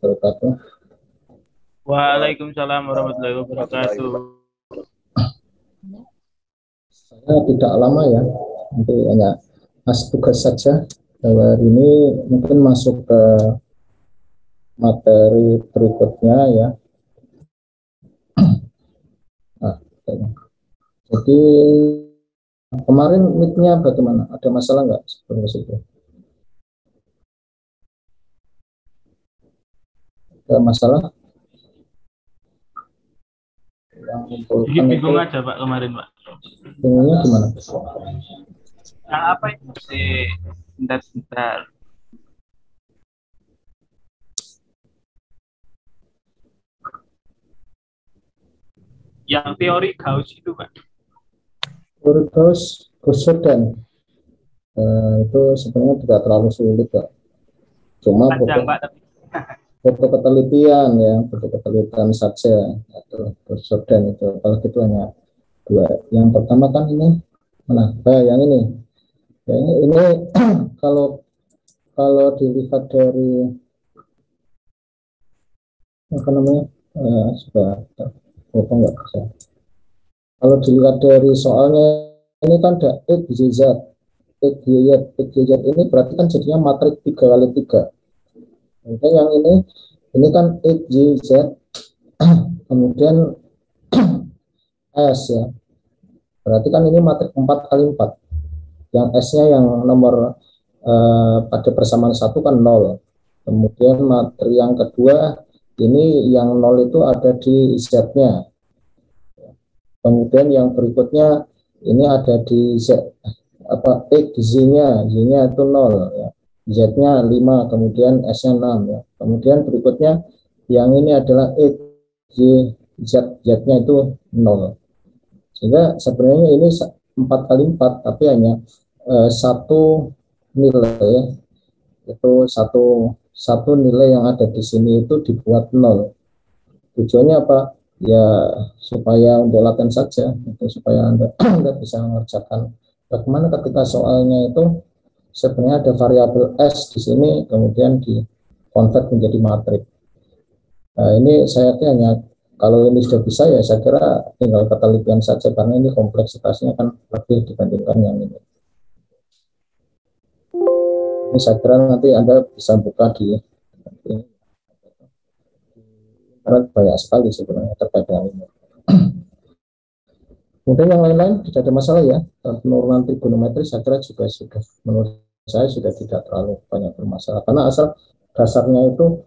wabarakatuh. Waalaikumsalam warahmatullahi wabarakatuh. Saya tidak lama ya, nanti hanya tugas saja. Bahwa hari ini mungkin masuk ke materi berikutnya ya. Nah, jadi kemarin mic-nya bagaimana? Ada masalah nggak sebelum ke situ? Ada masalah? Jadi bingung aja Pak kemarin Pak. Bingungnya gimana? Yang apa itu sih? Bentar. Yang teori Gauss itu Pak. Teori Gauss-Jordan itu sebenarnya tidak terlalu sulit Pak. Cuma butuh ketelitian ya, butuh ketelitian saja atau Gauss-Jordan itu. Kalau gitu hanya dua. Yang pertama kan ini mana? Yang ini. Ya, ini kalau dilihat dari apa namanya? Sudah nggak bisa. Kalau dilihat dari soalnya ini kan ada X, Y, Z. X, Y, Z ini berarti kan jadinya matrik 3x3. Kemudian yang ini kan X, Y, Z, kemudian S ya. Berarti kan ini matrik 4x4. Yang S-nya yang nomor pada persamaan 1 kan 0. Kemudian materi yang kedua ini yang 0 itu ada di Z-nya. Kemudian yang berikutnya ini ada di Z, X, Z-nya itu 0 ya. Z-nya 5, kemudian S-nya 6 ya. Kemudian berikutnya yang ini adalah X, Y, Z-nya itu 0. Sehingga sebenarnya ini 4x4 tapi hanya satu nilai ya. Itu satu nilai yang ada di sini itu dibuat 0. Tujuannya apa? Ya supaya untuk latihan saja, itu supaya anda bisa mengerjakan. Bagaimana ketika soalnya itu sebenarnya ada variabel S di sini, kemudian dikonvert menjadi matrik. Nah, ini saya kira hanya kalau ini sudah bisa ya saya kira tinggal ketelitian saja karena ini kompleksitasnya kan lebih dibandingkan yang ini. Ini saya kira nanti Anda bisa buka di internet banyak sekali sebenarnya terkait dengan ini. Kemudian yang lain-lain tidak ada masalah ya. Penurunan trigonometri saya kira juga sudah, menurut saya sudah tidak terlalu banyak bermasalah. Karena asal dasarnya itu,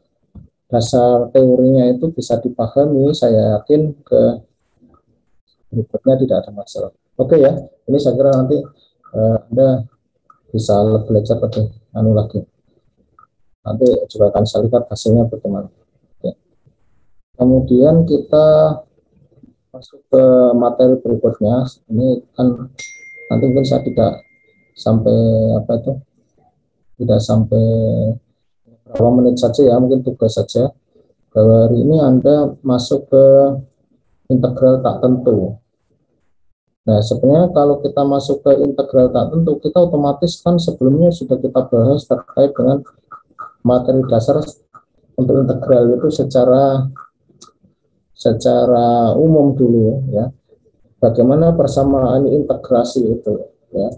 dasar teorinya itu bisa dipahami, saya yakin ke berikutnya tidak ada masalah. Oke ya, ini saya kira nanti Anda bisa belajar pada lagi. Nanti juga akan saya lihat hasilnya bagaimana. Ya. Kemudian kita masuk ke materi berikutnya. Ini kan nanti mungkin saya tidak sampai tidak sampai berapa menit saja ya, mungkin tugas saja bahwa hari ini Anda masuk ke integral tak tentu. Nah sebenarnya kalau kita masuk ke integral tak tentu, kita otomatis kan sebelumnya sudah kita bahas terkait dengan materi dasar untuk integral itu secara umum dulu ya. Bagaimana persamaan integrasi itu ya.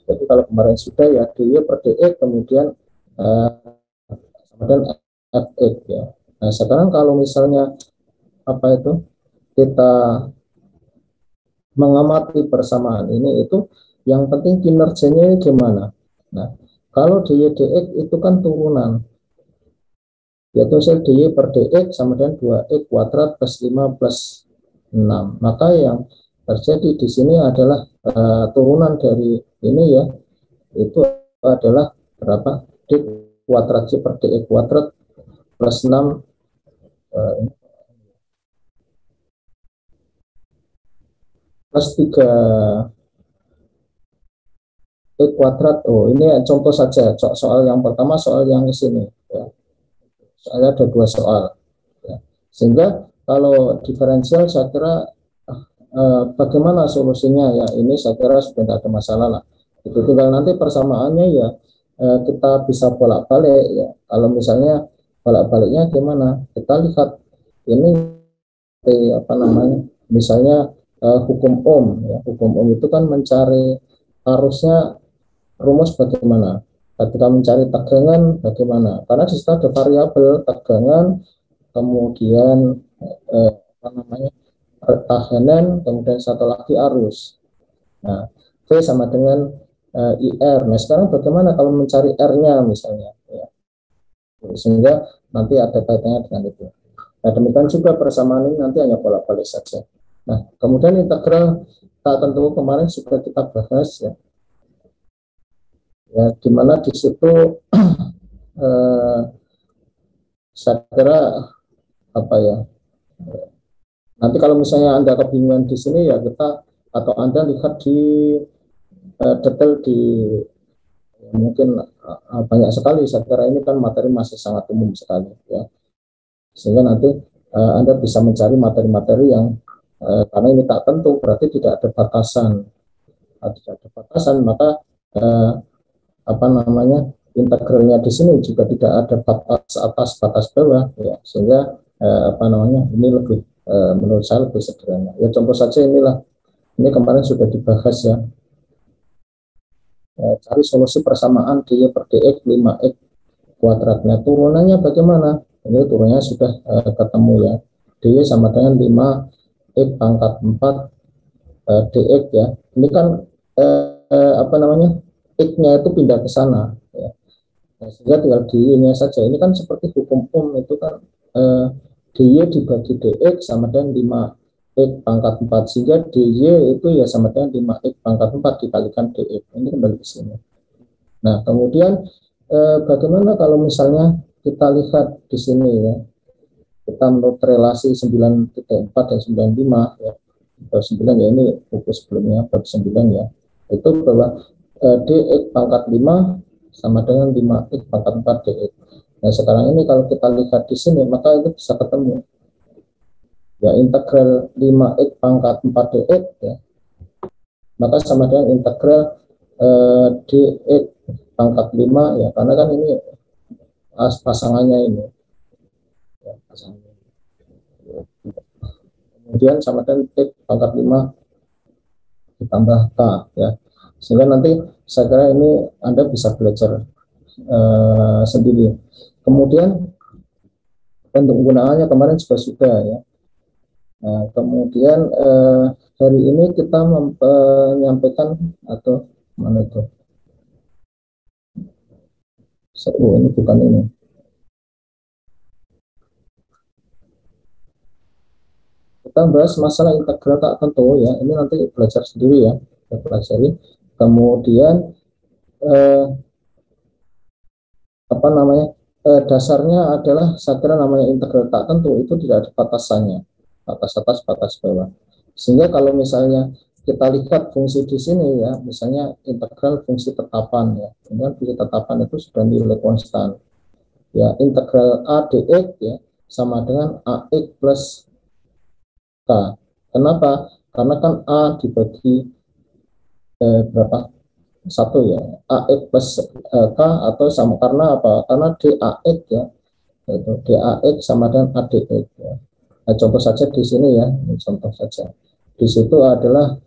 Jadi kalau kemarin sudah ya dy per dx kemudian fx ya. Nah sekarang kalau misalnya kita mengamati persamaan ini, itu yang penting kinerjanya gimana. Nah kalau dy dx itu kan turunan, yaitu sel dy per dx sama dengan 2x kuadrat plus 5 plus 6. Maka yang terjadi di sini adalah turunan dari ini ya, itu adalah berapa? D kuadrat C per dx kuadrat plus 6 plus 3 E kuadrat. Oh ini contoh saja, soal yang pertama, soal yang di sini ya. Soalnya ada dua soal ya. Sehingga kalau diferensial saya kira bagaimana solusinya ya, ini saya kira sudah tidak ada masalah lah. Itu tinggal nanti persamaannya ya kita bisa bolak-balik ya. Kalau misalnya bolak-baliknya gimana? Kita lihat ini apa namanya? Misalnya hukum Ohm ya. Hukum Ohm itu kan mencari arusnya, rumus bagaimana? Ketika mencari tegangan bagaimana? Karena di situ ada variabel tegangan, kemudian apa namanya? Pertahanan, kemudian satu lagi arus. Nah, V sama dengan IR. Nah, sekarang bagaimana kalau mencari R-nya misalnya? Ya. Sehingga nanti ada kaitannya dengan itu. Nah, demikian juga persamaan ini nanti hanya bolak-balik saja. Nah, kemudian integral tak tentu kemarin sudah kita bahas ya. Ya, dimana di situ saya kira apa ya? Nanti kalau misalnya Anda kebingungan di sini ya kita atau Anda lihat di detail di mungkin banyak sekali. Saya kira ini kan materi masih sangat umum sekali ya. Sehingga nanti Anda bisa mencari materi-materi yang karena ini tak tentu berarti tidak ada batasan. Tidak ada batasan maka apa namanya integralnya di sini juga tidak ada batas atas batas bawah ya, sehingga apa namanya ini lebih menurut saya lebih sederhana ya. Contoh saja inilah, ini kemarin sudah dibahas ya, cari solusi persamaan dy per dx 5x kuadrat. Nah turunannya bagaimana? Ini turunnya sudah ketemu ya, dy sama dengan 5x pangkat 4 dx ya. Ini kan apa namanya x-nya itu pindah ke sana ya. Nah, sehingga tinggal dy-nya saja. Ini kan seperti hukum Ohm itu kan dy dibagi dx sama dengan 5x pangkat 4, sehingga dy itu ya sama dengan 5x pangkat 4 dikalikan dx. Ini kembali ke sini. Nah kemudian bagaimana kalau misalnya kita lihat di sini ya, kita menurut relasi 9.4 dan 95 ya, 9 ya ini buku sebelumnya bab 9 ya, itu bahwa dx pangkat 5 sama dengan 5x pangkat 4 dx. Nah sekarang ini kalau kita lihat di sini maka itu bisa ketemu ya, integral 5x pangkat 4 dx ya, maka sama dengan integral dx pangkat 5 ya, karena kan ini pasangannya ini ya, pasangannya. Kemudian sama dengan x pangkat 5 ditambah k ya, sehingga nanti saya kira ini Anda bisa belajar sendiri. Kemudian untuk penggunaannya kemarin juga sudah ya. Nah, kemudian hari ini kita menyampaikan atau mana itu? Ini bukan ini. Kita bahas masalah integral tak tentu ya. Ini nanti belajar sendiri ya, kita pelajari. Kemudian apa namanya? Dasarnya adalah saya kira namanya integral tak tentu itu tidak ada batasannya, batas atas batas bawah. Sehingga kalau misalnya kita lihat fungsi di sini ya, misalnya integral fungsi tetapan ya, kemudian fungsi tetapan itu sudah nilai konstan ya, integral a dx ya sama dengan ax plus k. Kenapa? Karena kan a dibagi berapa? Satu ya, ax plus k, atau sama karena apa? Karena dax ya, itu dax sama dengan adx ya. Nah, contoh saja di sini ya, contoh saja. Di situ adalah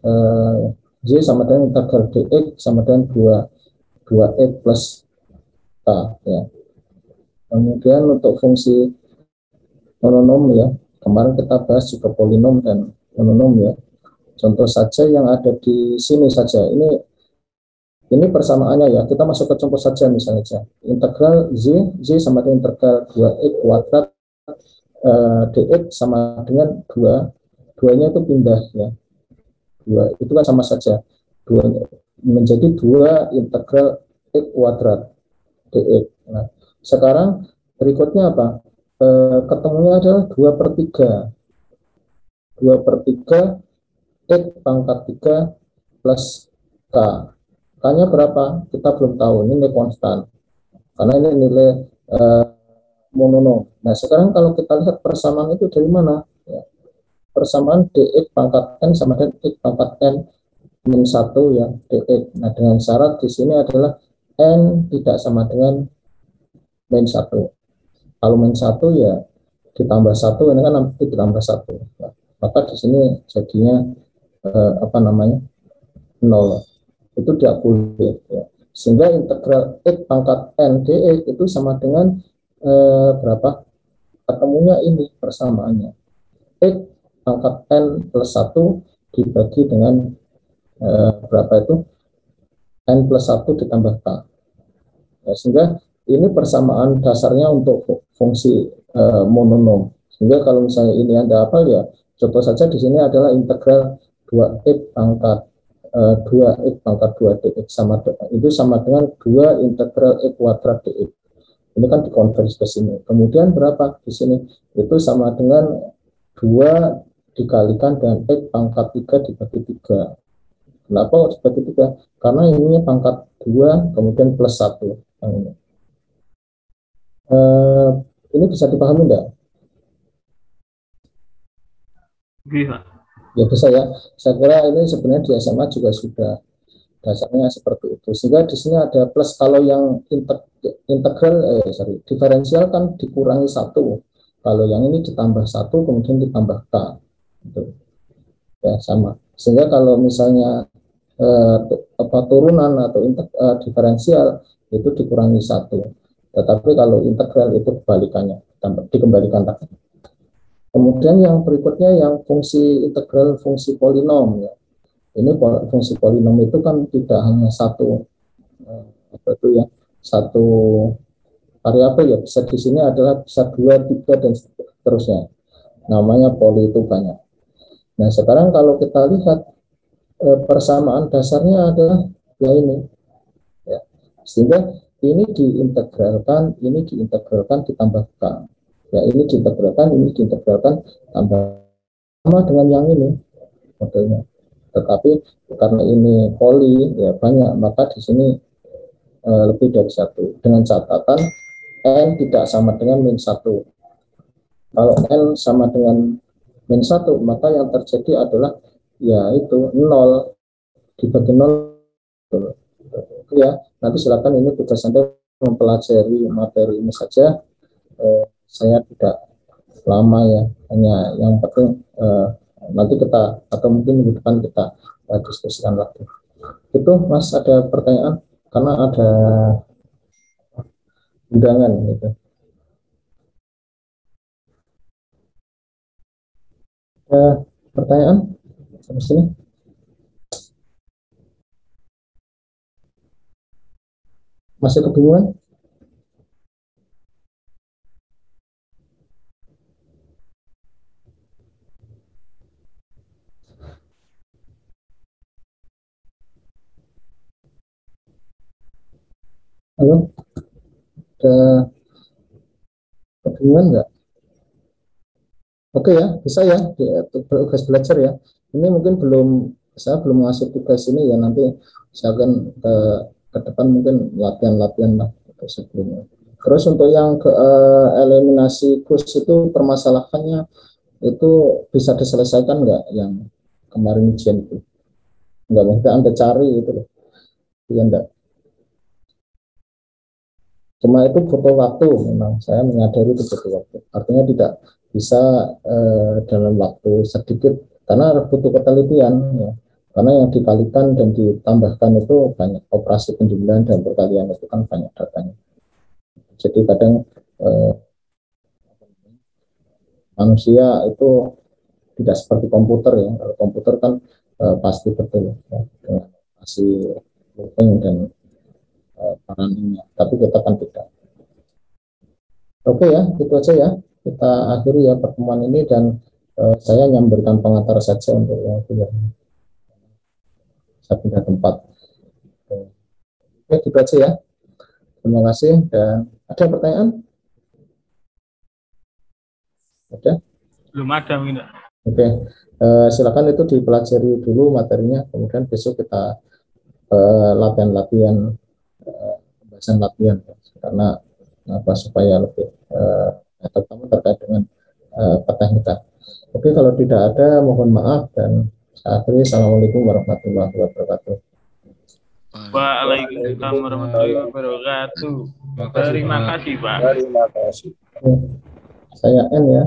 y sama dengan integral dx sama dengan 2x plus k ya. Kemudian untuk fungsi mononom ya, kemarin kita bahas juga polinom dan mononom ya. Contoh saja yang ada di sini saja. Ini persamaannya ya. Kita masuk ke contoh saja misalnya saja. Integral z sama dengan integral 2x kuadrat dx sama dengan 2. 2-nya itu pindah ya. 2 itu kan sama saja. 2 menjadi 2 integral x kuadrat dx. Nah, sekarang berikutnya apa? Ketemunya adalah 2/3. 2/3 x pangkat 3 plus k. K-nya berapa? Kita belum tahu, ini nilai konstan. Karena ini nilai mononom. Nah, sekarang kalau kita lihat persamaan itu dari mana? Ya. Persamaan dx pangkat n sama dengan x pangkat n min 1 ya, dx. Nah, dengan syarat di sini adalah n tidak sama dengan min 1. Kalau min 1 ya ditambah 1, ini kan nanti ditambah 1. Nah, maka di sini jadinya apa namanya 0. Itu tidak boleh ya. Sehingga integral x pangkat n dx itu sama dengan berapa? Ketemunya ini persamaannya. X pangkat n plus 1 dibagi dengan berapa itu? N plus 1 ditambah k. Ya, sehingga ini persamaan dasarnya untuk fungsi mononom. Sehingga kalau misalnya ini Anda hafal ya, contoh saja di sini adalah integral 2x pangkat 2x pangkat 2 dx itu sama dengan 2 integral x kuadrat dx. Ini kan dikonversi ke sini. Kemudian berapa di sini? Itu sama dengan 2 dikalikan dengan x pangkat 3 dibagi 3. Kenapa dibagi 3? Karena ini pangkat 2 kemudian plus 1. Yang ini. Ini bisa dipahami enggak? Bisa. Ya bisa ya. Saya kira ini sebenarnya di SMA juga sudah dasarnya seperti itu. Sehingga di sini ada plus. Kalau yang integral, diferensial kan dikurangi 1. Kalau yang ini ditambah 1 kemudian ditambah k. Gitu. Ya sama. Sehingga kalau misalnya turunan atau diferensial itu dikurangi 1. Tetapi kalau integral itu kebalikannya, dikembalikan tadi. Kemudian yang berikutnya yang fungsi integral fungsi polinom ya. Ini fungsi polinom itu kan tidak hanya satu satu variabel ya, bisa di sini adalah bisa 2, 3 dan seterusnya. Namanya poli itu banyak. Nah, sekarang kalau kita lihat persamaan dasarnya adalah yang ini. Ya. Sehingga ini diintegralkan ditambah k. Ya, ini diintegralkan tambah sama dengan yang ini modelnya. Tetapi karena ini poli ya banyak, maka di sini lebih dari 1. Dengan catatan n tidak sama dengan min 1. Kalau n sama dengan min 1, maka yang terjadi adalah yaitu 0 dibagi 0. Ya, nanti silakan, ini tugas Anda mempelajari materi ini saja. Saya tidak lama ya, hanya yang penting nanti kita atau mungkin minggu depan kita diskusikan lagi. Itu Mas, ada pertanyaan karena ada undangan gitu. Ada pertanyaan sampai sini? Masih kebingungan? Halo? Ada kebingungan nggak? Oke ya, bisa ya, tugas belajar ya. Ini mungkin saya belum ngasih tugas ini ya, nanti saya akan ke depan mungkin latihan-latihan lah sebelumnya. Terus untuk yang eliminasi kurs itu permasalahannya itu bisa diselesaikan nggak yang kemarin ujian itu? Nggak mungkin Anda cari itu loh. Ya enggak. Cuma itu butuh waktu, memang saya menyadari itu butuh waktu. Artinya tidak bisa dalam waktu sedikit, karena butuh ketelitian ya. Karena yang dikalikan dan ditambahkan itu banyak, operasi penjumlahan dan perkalian itu kan banyak datanya. Jadi kadang manusia itu tidak seperti komputer ya. Kalau komputer kan pasti betul ya, dengan hasil looping dan parannya, tapi kita kan tidak. Oke ya, itu aja ya. Kita akhiri ya pertemuan ini, dan saya hanya memberikan pengantar saja untuk yang biar saya pindah tempat. Oke, itu aja ya. Terima kasih, dan ada pertanyaan? Ada? Belum ada, Winda. Oke, silakan itu dipelajari dulu materinya, kemudian besok kita latihan-latihan, pembahasan latihan, karena apa supaya lebih terutama terkait dengan teknika. Oke, kalau tidak ada mohon maaf, dan saya akhiri. Assalamualaikum warahmatullahi wabarakatuh. Waalaikumsalam warahmatullahi wabarakatuh. Terima kasih, Pak. Terima kasih. Oke, saya N ya.